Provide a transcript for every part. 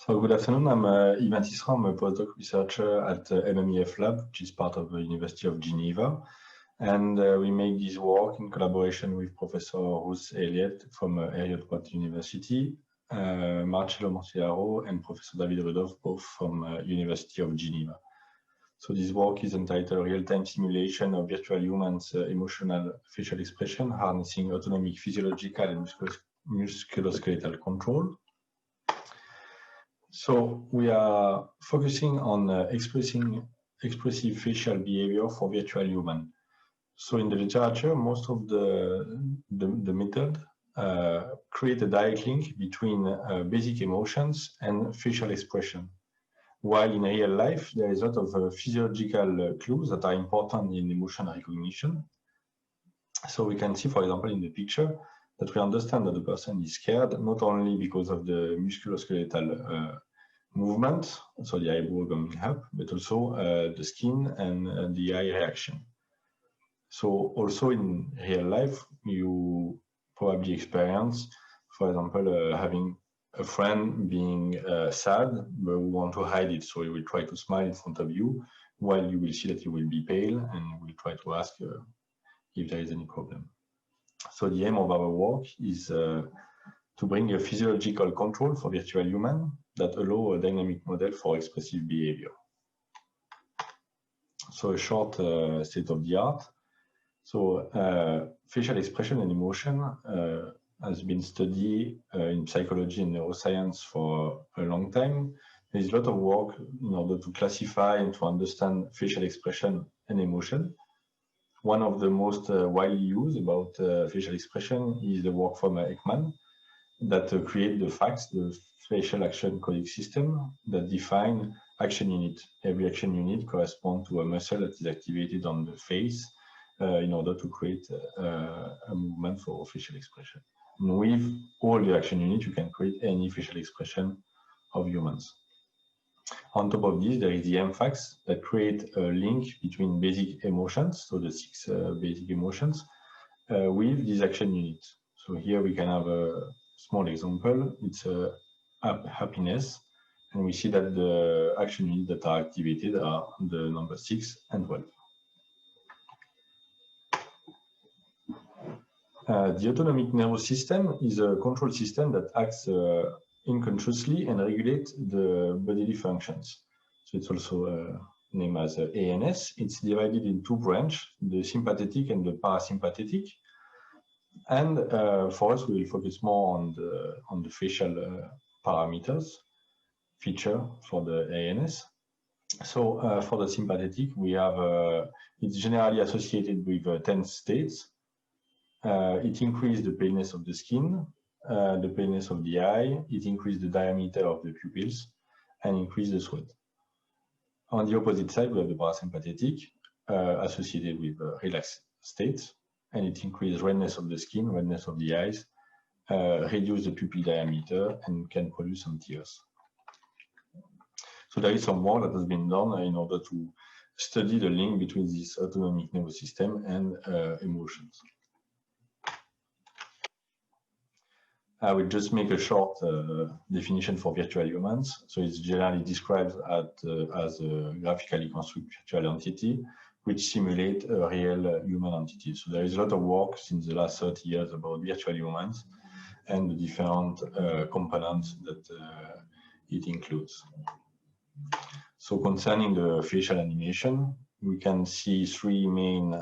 So good afternoon, I'm Ivan Tisra, I'm a postdoc researcher at MMEF Lab, which is part of the University of Geneva. And we make this work in collaboration with Professor Ruth Elliott from Heriot-Watt University, Marcello Mortillaro and Professor David Rudolph, both from University of Geneva. So this work is entitled Real-Time Simulation of Virtual Humans' Emotional Facial Expression, Harnessing Autonomic Physiological and Musculoskeletal Control. So we are focusing on expressive facial behavior for virtual human. So in the literature, most of the method create a direct link between basic emotions and facial expression. While in real life, there is a lot of physiological clues that are important in emotion recognition. So we can see, for example, in the picture, that we understand that the person is scared, not only because of the musculoskeletal movement, so the eyebrow going up, but also the skin and the eye reaction. So also in real life, you probably experience, for example, having a friend being sad, but who want to hide it. So he will try to smile in front of you, while you will see that he will be pale and will try to ask if there is any problem. So the aim of our work is to bring a physiological control for virtual human that allow a dynamic model for expressive behavior. So a short state of the art. So facial expression and emotion has been studied in psychology and neuroscience for a long time. There is a lot of work in order to classify and to understand facial expression and emotion. One of the most widely used about facial expression is the work from Ekman that create the FACS, the Facial Action Codec System, that define action unit. Every action unit corresponds to a muscle that is activated on the face in order to create a movement for facial expression. And with all the action units, you can create any facial expression of humans. On top of this, there is the MFACS that create a link between basic emotions, so the 6 basic emotions, with these action units. So here we can have a small example. It's happiness, and we see that the action units that are activated are the number 6 and 12. The autonomic nervous system is a control system that acts unconsciously and regulates the bodily functions. So it's also named as ANS. It's divided in 2 branches, the sympathetic and the parasympathetic. And for us, we will focus more on the facial parameters feature for the ANS. So for the sympathetic, we have it's generally associated with 10 states. It increases the paleness of the skin, the paleness of the eye, it increases the diameter of the pupils, and increases the sweat. On the opposite side, we have the parasympathetic, associated with relaxed states, and it increases redness of the skin, redness of the eyes, reduce the pupil diameter, and can produce some tears. So there is some work that has been done in order to study the link between this autonomic nervous system and emotions. I will just make a short definition for virtual humans. So it's generally described as a graphically constructed virtual entity which simulate a real human entity. So there is a lot of work since the last 30 years about virtual humans and the different components that it includes. So concerning the facial animation, we can see 3 main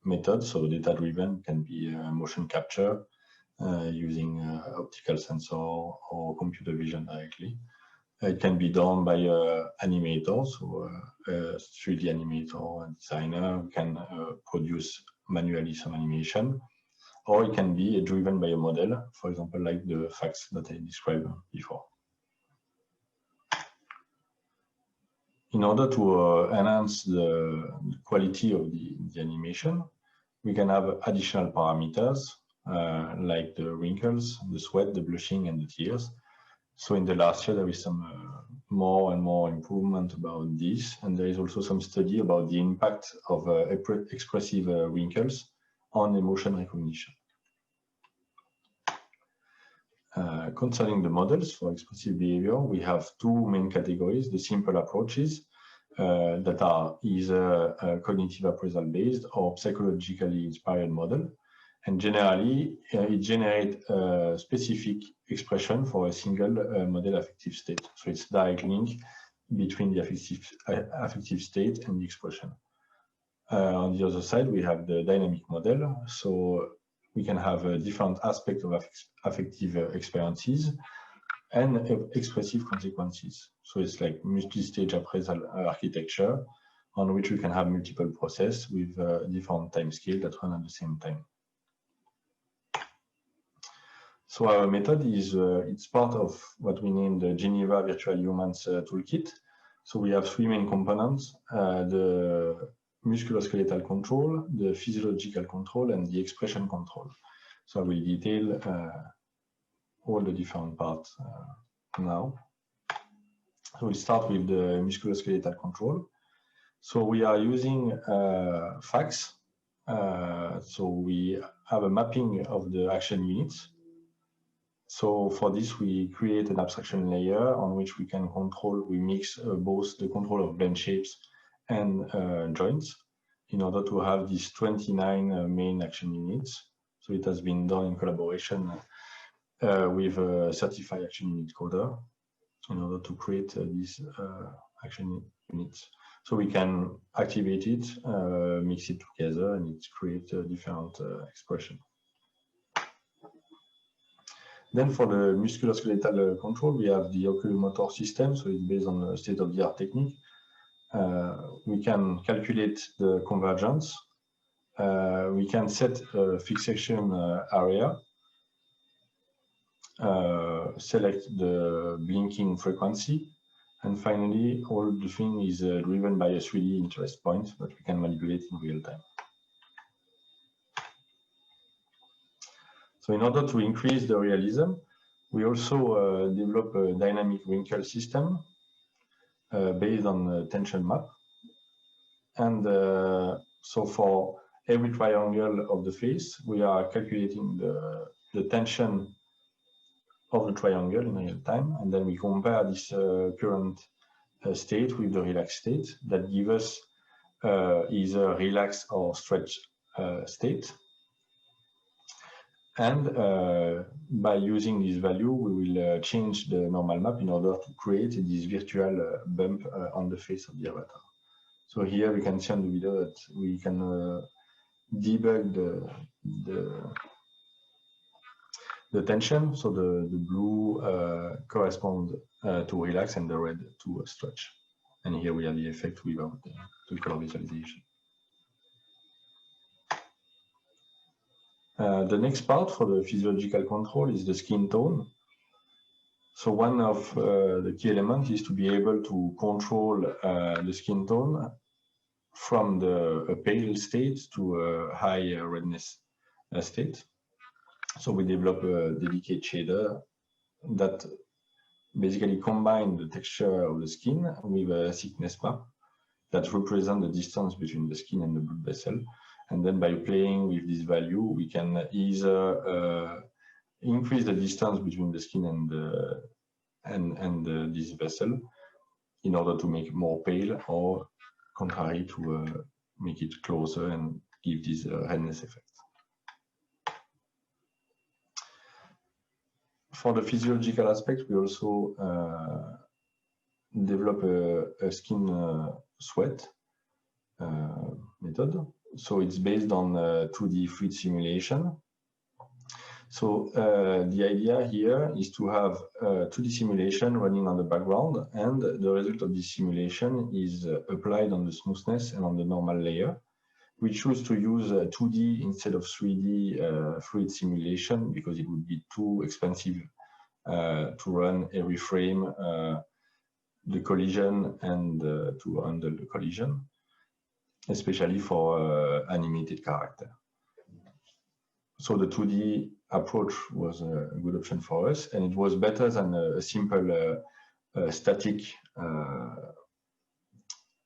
methods. So data-driven can be motion capture, using optical sensor or computer vision directly. It can be done by animators, so a 3D animator or designer who can produce manually some animation, or it can be driven by a model, for example, like the FACS that I described before. In order to enhance the quality of the animation, we can have additional parameters like the wrinkles, the sweat, the blushing, and the tears. So in the last year, there is some more and more improvement about this. And there is also some study about the impact of expressive wrinkles on emotion recognition. Concerning the models for expressive behavior, we have two main categories: the simple approaches that are either cognitive appraisal based or psychologically inspired model. And generally, it generates a specific expression for a single model affective state. So it's direct link between the affective state and the expression. On the other side, we have the dynamic model. So we can have different aspects of affective experiences and expressive consequences. So it's like multi-stage appraisal architecture on which we can have multiple processes with different time scales that run at the same time. So our method is it's part of what we named the Geneva Virtual Humans Toolkit. So we have three main components: the musculoskeletal control, the physiological control, and the expression control. So I will detail all the different parts now. So we'll start with the musculoskeletal control. So we are using FACS. So we have a mapping of the action units. So for this, we create an abstraction layer on which we can control, we mix both the control of blend shapes and joints in order to have these 29 main action units. So it has been done in collaboration with a certified action unit coder in order to create these action units. So we can activate it, mix it together, and it creates a different expression. Then for the musculoskeletal control, we have the oculomotor system. So it's based on a state-of-the-art technique. We can calculate the convergence. We can set a fixation area, select the blinking frequency, and finally, all the thing is driven by a 3D interest point that we can manipulate in real time. So in order to increase the realism, we also develop a dynamic wrinkle system based on a tension map. And so for every triangle of the face, we are calculating the tension of the triangle in real time. And then we compare this current state with the relaxed state that give us either relaxed or stretched state. And by using this value, we will change the normal map in order to create this virtual bump on the face of the avatar. So here we can see on the video that we can debug the tension. So the blue corresponds to relax and the red to stretch. And here we have the effect without the color visualization. The next part for the physiological control is the skin tone. So one of the key elements is to be able to control the skin tone from a pale state to a high redness state. So we develop a dedicated shader that basically combines the texture of the skin with a thickness map that represents the distance between the skin and the blood vessel. And then by playing with this value, we can either increase the distance between the skin and this vessel in order to make it more pale, or contrary to make it closer and give this redness effect. For the physiological aspect, we also develop a skin sweat method. So it's based on 2D fluid simulation. So the idea here is to have 2D simulation running on the background, and the result of this simulation is applied on the smoothness and on the normal layer. We choose to use 2D instead of 3D fluid simulation because it would be too expensive to run every frame the collision and to handle the collision, especially for animated character. So the 2D approach was a good option for us, and it was better than a simple static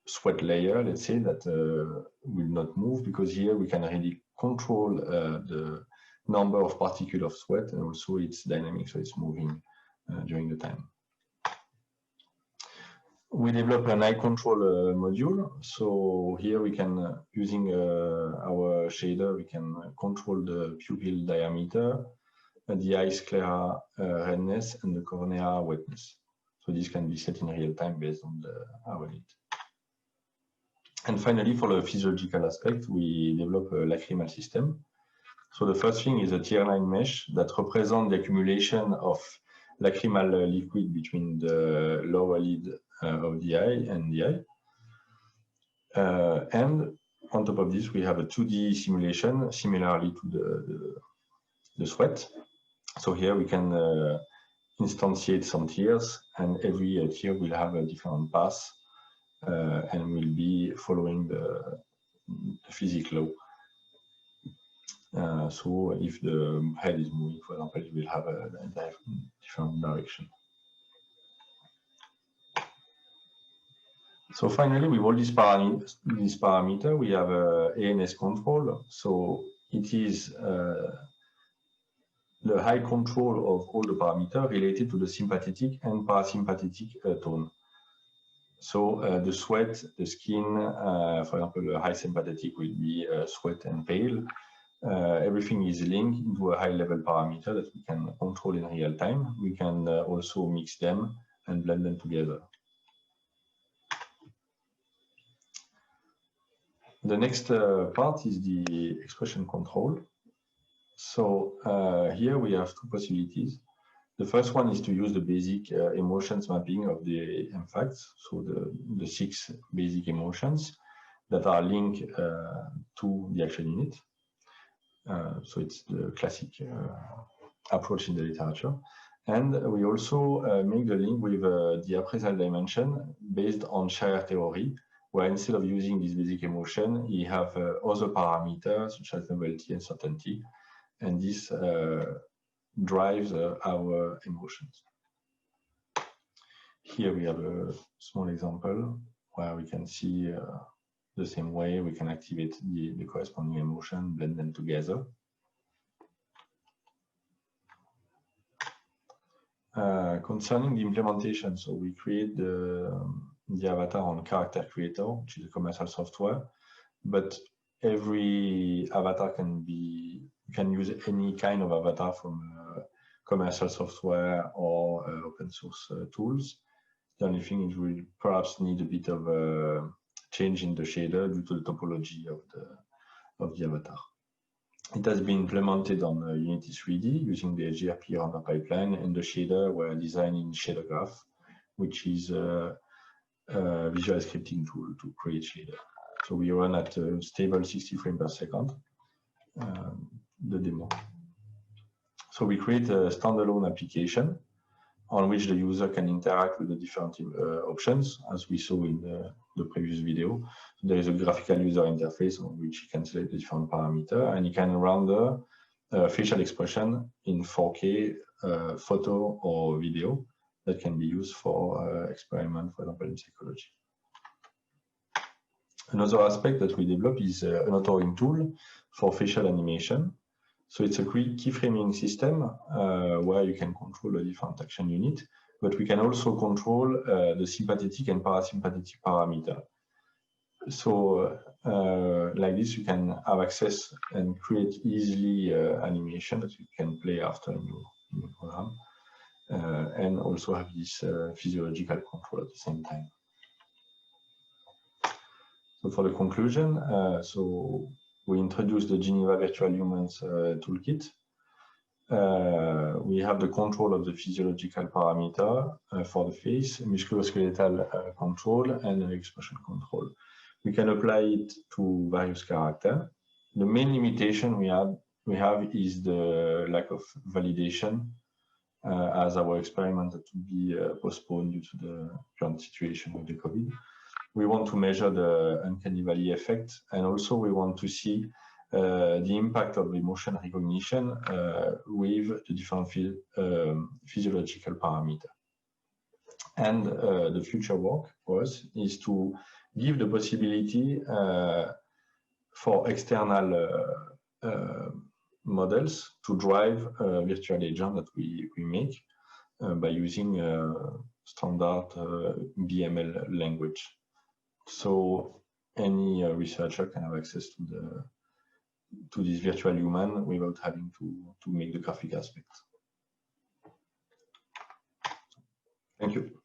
sweat layer, let's say, that will not move, because here we can really control the number of particles of sweat, and also it's dynamic, so it's moving during the time. We develop an eye control module. So here we can, using our shader, we can control the pupil diameter, the eye sclera redness, and the cornea wetness. So this can be set in real time based on our need. And finally, for the physiological aspect, we develop a lacrimal system. So the first thing is a tier 9 mesh that represents the accumulation of lacrimal liquid between the lower lid of the eye and the eye. And on top of this, we have a 2D simulation, similarly to the sweat. So here we can instantiate some tiers, and every tier will have a different path and will be following the physics law. So if the head is moving, for example, it will have a different direction. So finally, with all these parameters, we have ANS control. So it is the high control of all the parameters related to the sympathetic and parasympathetic tone. So the sweat, the skin, for example, the high sympathetic will be sweat and pale. Everything is linked into a high-level parameter that we can control in real time. We can also mix them and blend them together. The next part is the expression control. So here we have two possibilities. The first one is to use the basic emotions mapping of the MFACTs, so the 6 basic emotions that are linked to the action unit. So it's the classic approach in the literature. And we also make the link with the appraisal dimension based on Scherrer theory, where instead of using this basic emotion, you have other parameters such as novelty and certainty, and this drives our emotions. Here we have a small example where we can see the same way we can activate the corresponding emotion, blend them together. Concerning the implementation, so we create the avatar on Character Creator, which is a commercial software, but every avatar can use any kind of avatar from commercial software or open source tools. The only thing is we perhaps need a bit of change in the shader due to the topology of the avatar. It has been implemented on Unity 3D using the HDRP render pipeline, and the shader were designed in ShaderGraph, which is a visual scripting tool to create shader. So we run at a stable 60 frames per second, the demo. So we create a standalone application on which the user can interact with the different options, as we saw in the previous video. So there is a graphical user interface on which you can select the different parameters, and you can render facial expression in 4K photo or video that can be used for experiment, for example, in psychology. Another aspect that we develop is an authoring tool for facial animation. So it's a keyframing system where you can control the different action unit, but we can also control the sympathetic and parasympathetic parameter. So like this, you can have access and create easily animation that you can play after in your program, and also have this physiological control at the same time. So for the conclusion, so we introduced the Geneva Virtual Humans toolkit. We have the control of the physiological parameter for the face, musculoskeletal control, and expression control. We can apply it to various characters. The main limitation we have is the lack of validation, as our experiment had to be postponed due to the current situation with the COVID. We want to measure the uncanny valley effect, and also we want to see the impact of emotion recognition with the different physiological parameters. And the future work for us is to give the possibility for external models to drive a virtual agent that we make by using standard BML language. So any researcher can have access to this virtual human without having to make the graphic aspect. Thank you.